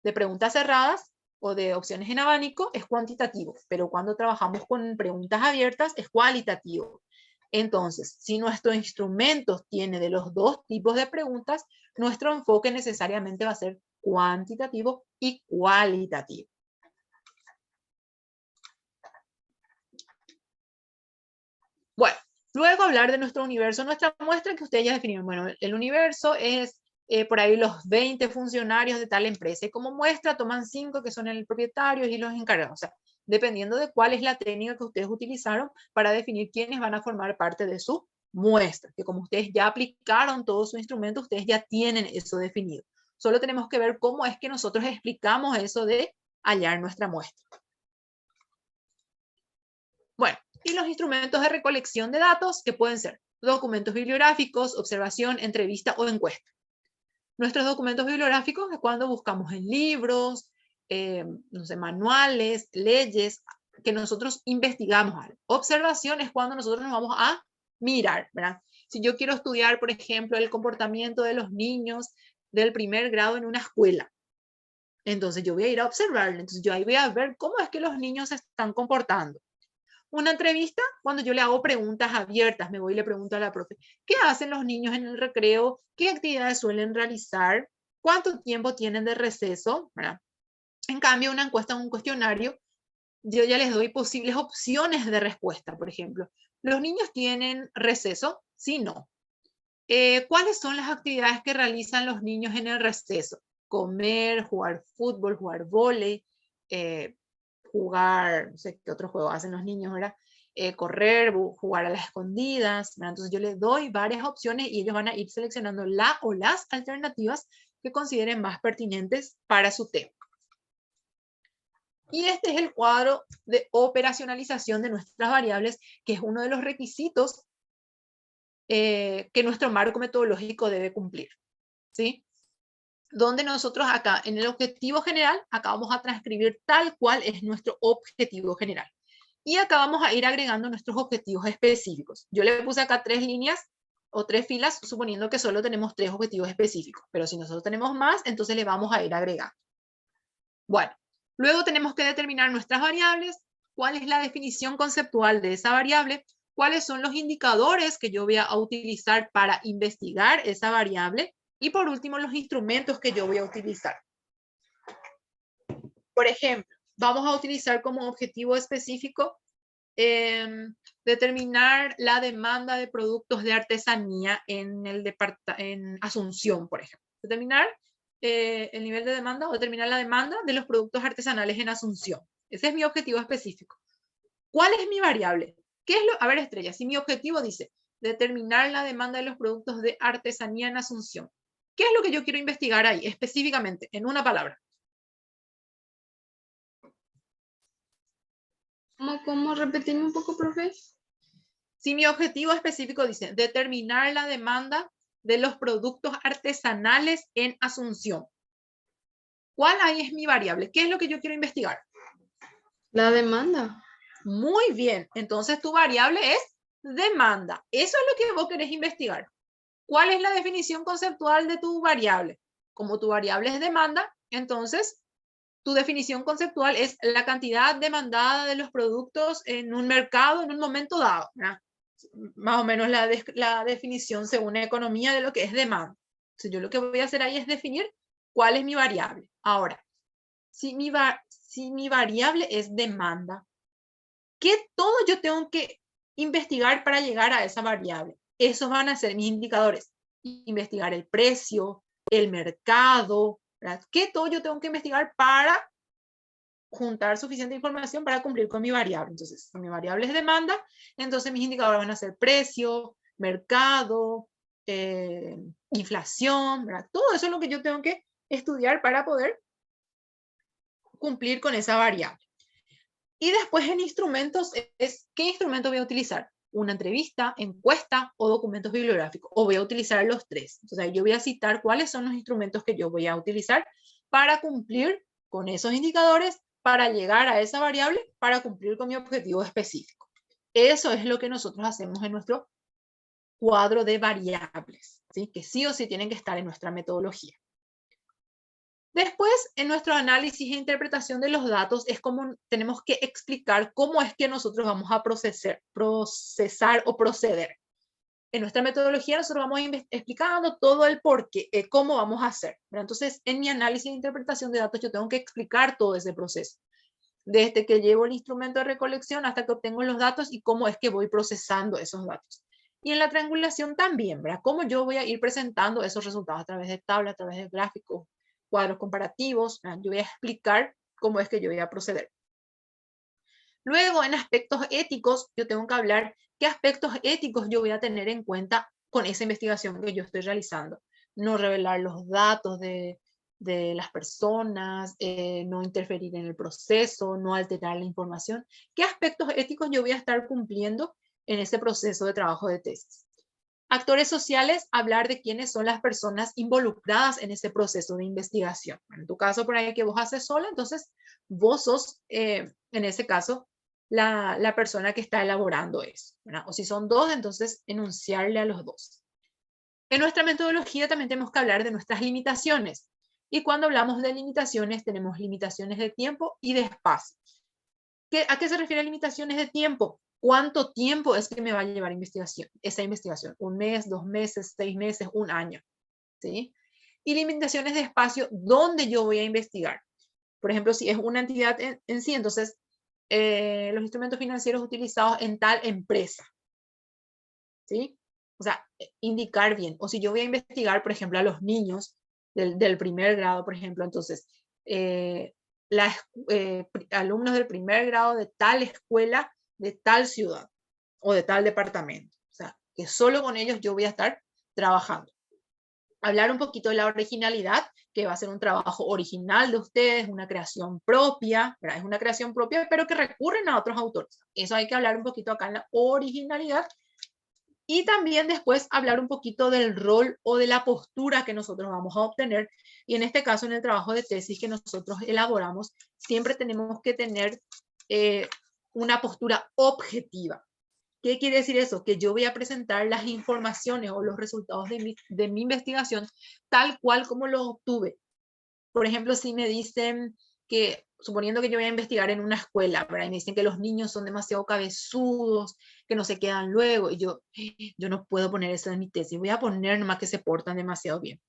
de preguntas cerradas o de opciones en abanico, es cuantitativo, pero cuando trabajamos con preguntas abiertas, es cualitativo. Entonces, si nuestro instrumento tiene de los dos tipos de preguntas, nuestro enfoque necesariamente va a ser cuantitativo y cualitativo. Bueno, luego hablar de nuestro universo, nuestra muestra que ustedes ya definieron. Bueno, el universo es por ahí los 20 funcionarios de tal empresa. Y como muestra toman 5 que son el propietario y los encargados. O sea, dependiendo de cuál es la técnica que ustedes utilizaron para definir quiénes van a formar parte de su muestra. Que como ustedes ya aplicaron todo su instrumento, ustedes ya tienen eso definido. Solo tenemos que ver cómo es que nosotros explicamos eso de hallar nuestra muestra. Bueno, y los instrumentos de recolección de datos, que pueden ser documentos bibliográficos, observación, entrevista o encuesta. Nuestros documentos bibliográficos es cuando buscamos en libros, no sé, manuales, leyes, que nosotros investigamos algo. Observación es cuando nosotros nos vamos a mirar, ¿verdad? Si yo quiero estudiar, por ejemplo, el comportamiento de los niños del primer grado en una escuela, entonces yo voy a ir a observar, entonces yo ahí voy a ver cómo es que los niños se están comportando. Una entrevista, cuando yo le hago preguntas abiertas, me voy y le pregunto a la profe, ¿qué hacen los niños en el recreo? ¿Qué actividades suelen realizar? ¿Cuánto tiempo tienen de receso? ¿Verdad? En cambio, una encuesta o un cuestionario, yo ya les doy posibles opciones de respuesta. Por ejemplo, ¿los niños tienen receso? Sí, no. ¿Cuáles son las actividades que realizan los niños en el receso? Comer, jugar fútbol, jugar vóley, jugar, no sé qué otro juego hacen los niños, ¿verdad? Correr, jugar a las escondidas, ¿verdad? Entonces yo les doy varias opciones y ellos van a ir seleccionando la o las alternativas que consideren más pertinentes para su tema. Y este es el cuadro de operacionalización de nuestras variables, que es uno de los requisitos que nuestro marco metodológico debe cumplir, ¿sí? Donde nosotros acá, en el objetivo general, acá vamos a transcribir tal cual es nuestro objetivo general. Y acá vamos a ir agregando nuestros objetivos específicos. Yo le puse acá 3 líneas o 3 filas, suponiendo que solo tenemos 3 objetivos específicos. Pero si nosotros tenemos más, entonces le vamos a ir agregando. Bueno, luego tenemos que determinar nuestras variables. cuál es la definición conceptual de esa variable, cuáles son los indicadores que yo voy a utilizar para investigar esa variable y por último los instrumentos que yo voy a utilizar. Por ejemplo, vamos a utilizar como objetivo específico determinar la demanda de productos de artesanía en Asunción, por ejemplo. Determinar el nivel de demanda o determinar la demanda de los productos artesanales en Asunción. Ese es mi objetivo específico. ¿Cuál es mi variable? ¿Qué es lo? A ver, Estrella, si mi objetivo dice determinar la demanda de los productos de artesanía en Asunción, ¿qué es lo que yo quiero investigar ahí específicamente, en una palabra? ¿Cómo? Repetirme un poco, profe. Si mi objetivo específico dice determinar la demanda de los productos artesanales en Asunción, ¿cuál ahí es mi variable? ¿Qué es lo que yo quiero investigar? La demanda. Muy bien, entonces tu variable es demanda. Eso es lo que vos querés investigar. ¿Cuál es la definición conceptual de tu variable? Como tu variable es demanda, entonces tu definición conceptual es la cantidad demandada de los productos en un mercado en un momento dado, ¿verdad? Más o menos la definición según economía de lo que es demanda. Entonces yo lo que voy a hacer ahí es definir cuál es mi variable. Ahora, si mi variable es demanda, ¿qué todo yo tengo que investigar para llegar a esa variable? Esos van a ser mis indicadores. Investigar el precio, el mercado, ¿verdad? ¿Qué todo yo tengo que investigar para juntar suficiente información para cumplir con mi variable? Entonces, si mi variable es demanda, entonces mis indicadores van a ser precio, mercado, inflación, ¿verdad? Todo eso es lo que yo tengo que estudiar para poder cumplir con esa variable. Y después en instrumentos ¿qué instrumento voy a utilizar? Una entrevista, encuesta o documentos bibliográficos. O voy a utilizar los tres. Entonces yo voy a citar cuáles son los instrumentos que yo voy a utilizar para cumplir con esos indicadores, para llegar a esa variable, para cumplir con mi objetivo específico. Eso es lo que nosotros hacemos en nuestro cuadro de variables, ¿sí? Que sí o sí tienen que estar en nuestra metodología. Después, en nuestro análisis e interpretación de los datos, es como tenemos que explicar cómo es que nosotros vamos a procesar o proceder. En nuestra metodología nosotros vamos explicando todo el porqué, cómo vamos a hacer. Entonces, en mi análisis e interpretación de datos, yo tengo que explicar todo ese proceso. Desde que llevo el instrumento de recolección hasta que obtengo los datos y cómo es que voy procesando esos datos. Y en la triangulación también, ¿verdad? Cómo yo voy a ir presentando esos resultados a través de tablas, a través de gráficos, cuadros comparativos. Yo voy a explicar cómo es que yo voy a proceder. Luego, en aspectos éticos, yo tengo que hablar qué aspectos éticos yo voy a tener en cuenta con esa investigación que yo estoy realizando. No revelar los datos de las personas, no interferir en el proceso, no alterar la información. ¿Qué aspectos éticos yo voy a estar cumpliendo en ese proceso de trabajo de tesis? Actores sociales, hablar de quiénes son las personas involucradas en ese proceso de investigación. En tu caso, por ahí que vos haces sola, entonces vos sos, en ese caso, la persona que está elaborando eso, ¿verdad? O si son dos, entonces enunciarle a los dos. En nuestra metodología también tenemos que hablar de nuestras limitaciones. Y cuando hablamos de limitaciones, tenemos limitaciones de tiempo y de espacio. ¿A qué se refiere limitaciones de tiempo? ¿Cuánto tiempo es que me va a llevar esa investigación? ¿Un mes, 2 meses, 6 meses, un año? ¿Sí? Y limitaciones de espacio, ¿dónde yo voy a investigar? Por ejemplo, si es una entidad en sí, entonces los instrumentos financieros utilizados en tal empresa. ¿Sí? O sea, indicar bien. O si yo voy a investigar, por ejemplo, a los niños del primer grado, por ejemplo, entonces, alumnos del primer grado de tal escuela, de tal ciudad o de tal departamento. O sea, que solo con ellos yo voy a estar trabajando. Hablar un poquito de la originalidad, que va a ser un trabajo original de ustedes, una creación propia, ¿verdad? Es una creación propia, pero que recurren a otros autores. Eso hay que hablar un poquito acá en la originalidad. Y también después hablar un poquito del rol o de la postura que nosotros vamos a obtener. Y en este caso, en el trabajo de tesis que nosotros elaboramos, siempre tenemos que tener una postura objetiva. ¿Qué quiere decir eso? Que yo voy a presentar las informaciones o los resultados de mi investigación tal cual como los obtuve. Por ejemplo, si me dicen, que, suponiendo que yo voy a investigar en una escuela, ¿verdad? Y me dicen que los niños son demasiado cabezudos, que no se quedan luego, y yo no puedo poner eso en mi tesis, voy a poner nomás que se portan demasiado bien.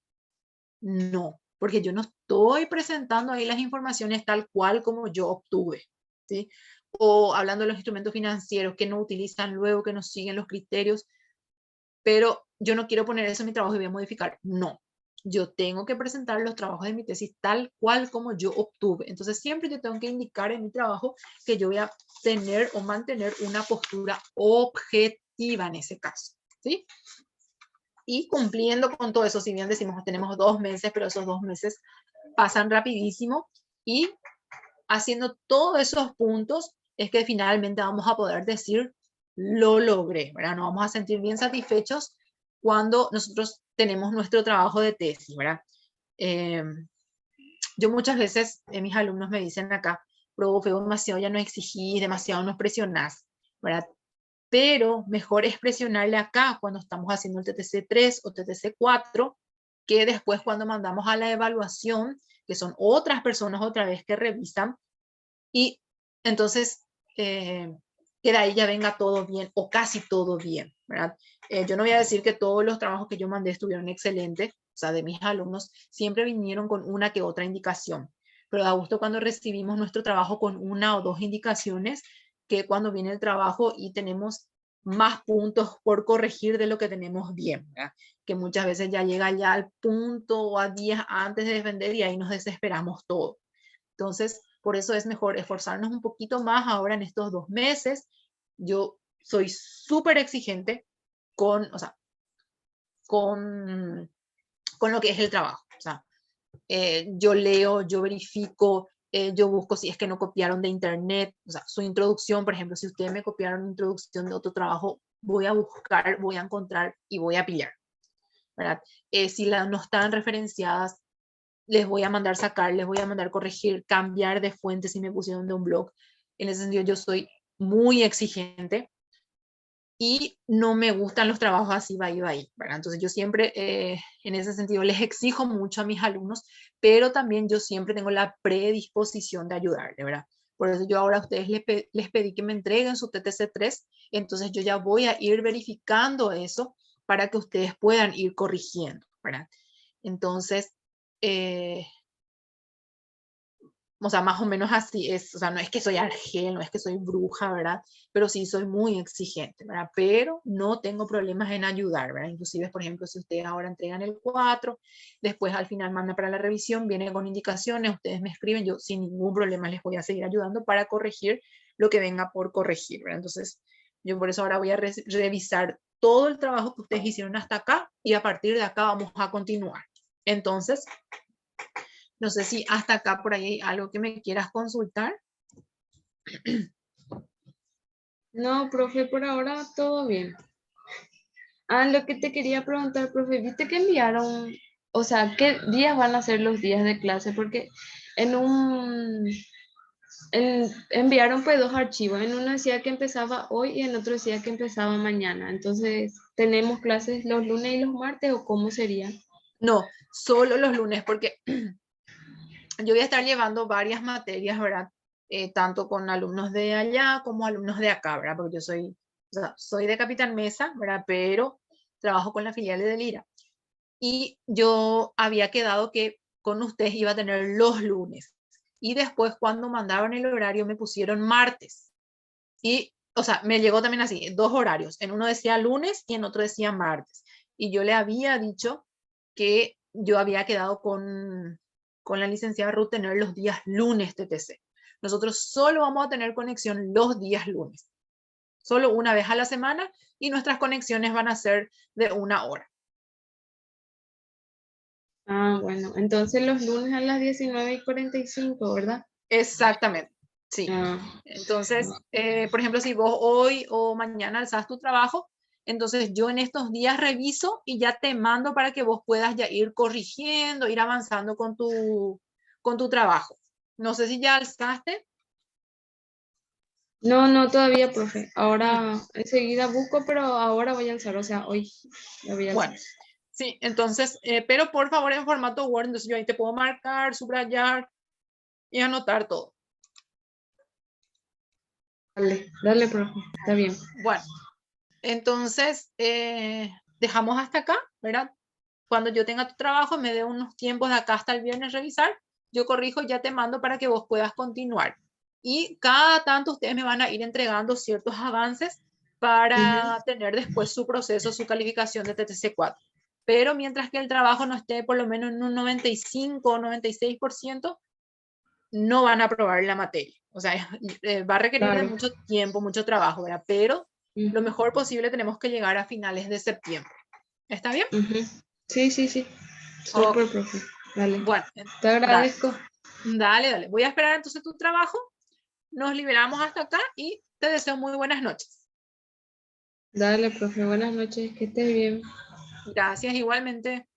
No, porque yo no estoy presentando ahí las informaciones tal cual como yo obtuve, ¿sí? O hablando de los instrumentos financieros que no utilizan luego, que no siguen los criterios, pero yo no quiero poner eso en mi trabajo y voy a modificar. No, yo tengo que presentar los trabajos de mi tesis tal cual como yo obtuve. Entonces siempre yo tengo que indicar en mi trabajo que yo voy a tener o mantener una postura objetiva en ese caso, ¿sí? Y cumpliendo con todo eso, si bien decimos tenemos 2 meses, pero esos 2 meses pasan rapidísimo, y haciendo todos esos puntos es que finalmente vamos a poder decir lo logré, ¿verdad? Nos vamos a sentir bien satisfechos cuando nosotros tenemos nuestro trabajo de tesis, ¿verdad? Eh, yo muchas veces, mis alumnos me dicen acá, profe, demasiado ya no exigís, demasiado nos presionás, ¿verdad? Pero mejor es presionarle acá cuando estamos haciendo el TTC 3 o TTC 4, que después cuando mandamos a la evaluación, que son otras personas otra vez que revisan, y entonces que de ahí ya venga todo bien o casi todo bien, ¿verdad? Yo no voy a decir que todos los trabajos que yo mandé estuvieron excelentes, o sea, de mis alumnos siempre vinieron con una que otra indicación, pero da gusto cuando recibimos nuestro trabajo con una o dos indicaciones que cuando viene el trabajo y tenemos más puntos por corregir de lo que tenemos bien, ¿verdad? Que muchas veces ya llega ya al punto o a días antes de defender y ahí nos desesperamos todo. Entonces, por eso es mejor esforzarnos un poquito más ahora en estos 2 meses. Yo soy súper exigente con, o sea, con lo que es el trabajo. O sea, yo leo, yo verifico, yo busco si es que no copiaron de internet, o sea, su introducción, por ejemplo, si ustedes me copiaron una introducción de otro trabajo, voy a buscar, voy a encontrar y voy a pillar, ¿verdad? Si no están referenciadas, les voy a mandar sacar, les voy a mandar corregir, cambiar de fuente si me pusieron de un blog. En ese sentido, yo soy muy exigente y no me gustan los trabajos así, va y va ahí, ¿verdad? Entonces yo siempre, en ese sentido, les exijo mucho a mis alumnos, pero también yo siempre tengo la predisposición de ayudarles, ¿verdad? Por eso yo ahora a ustedes les pedí que me entreguen su TTC 3, entonces yo ya voy a ir verificando eso para que ustedes puedan ir corrigiendo, ¿verdad? Entonces, eh, o sea, más o menos así es, o sea, no es que soy argel, no es que soy bruja, ¿verdad? Pero sí soy muy exigente, ¿verdad? Pero no tengo problemas en ayudar, ¿verdad? Inclusive, por ejemplo, si ustedes ahora entregan el 4, después al final mandan para la revisión, viene con indicaciones, ustedes me escriben, yo sin ningún problema les voy a seguir ayudando para corregir lo que venga por corregir, ¿verdad? Entonces, yo por eso ahora voy a revisar todo el trabajo que ustedes hicieron hasta acá y a partir de acá vamos a continuar. Entonces, no sé si hasta acá por ahí hay algo que me quieras consultar. No, profe, por ahora todo bien. Lo que te quería preguntar, profe, ¿viste que enviaron, o sea, qué días van a ser los días de clase? Porque en enviaron pues dos archivos, en uno decía que empezaba hoy y en otro decía que empezaba mañana. Entonces, ¿tenemos clases los lunes y los martes o cómo sería? No, solo los lunes, porque yo voy a estar llevando varias materias, ¿verdad? Tanto con alumnos de allá como alumnos de acá, ¿verdad? Porque yo soy, o sea, soy de Capitán Mesa, ¿verdad? Pero trabajo con la filial de Lira. Y yo había quedado que con ustedes iba a tener los lunes. Y después cuando mandaron el horario me pusieron martes. Y, o sea, me llegó también así, 2 horarios. En uno decía lunes y en otro decía martes. Y yo le había dicho que yo había quedado con la licenciada Ruth tener los días lunes TTC. Nosotros solo vamos a tener conexión los días lunes. Solo una vez a la semana y nuestras conexiones van a ser de 1 hora. Bueno, entonces los lunes a las 19:45, ¿verdad? Exactamente, sí. Ah, Entonces, por ejemplo, si vos hoy o mañana alzás tu trabajo, entonces yo en estos días reviso y ya te mando para que vos puedas ya ir corrigiendo, ir avanzando con tu trabajo. No sé si ya alzaste. no, no, todavía, profe. Ahora enseguida busco, pero ahora voy a alzar, o sea, hoy la voy a alzar. Bueno, sí, entonces, pero por favor en formato Word, entonces yo ahí te puedo marcar, subrayar, y anotar todo. Dale, dale, profe, está bien. Bueno, entonces dejamos hasta acá, ¿verdad? Cuando yo tenga tu trabajo, me dé unos tiempos de acá hasta el viernes revisar, yo corrijo y ya te mando para que vos puedas continuar. Y cada tanto ustedes me van a ir entregando ciertos avances para tener después su proceso, su calificación de TTC4. Pero mientras que el trabajo no esté por lo menos en un 95 o 96%, no van a aprobar la materia. O sea, va a requerir de Claro. mucho tiempo, mucho trabajo, ¿verdad? Pero lo Ujú, mejor posible tenemos que llegar a finales de septiembre. ¿Está bien? ujú. Sí, sí, sí. Ok. Súper, profe. Dale. Bueno, Te dale, agradezco. dale, dale. Voy a esperar entonces tu trabajo. Nos liberamos hasta acá y te deseo muy buenas noches. Dale, profe. Buenas noches. Que estés bien. Gracias igualmente.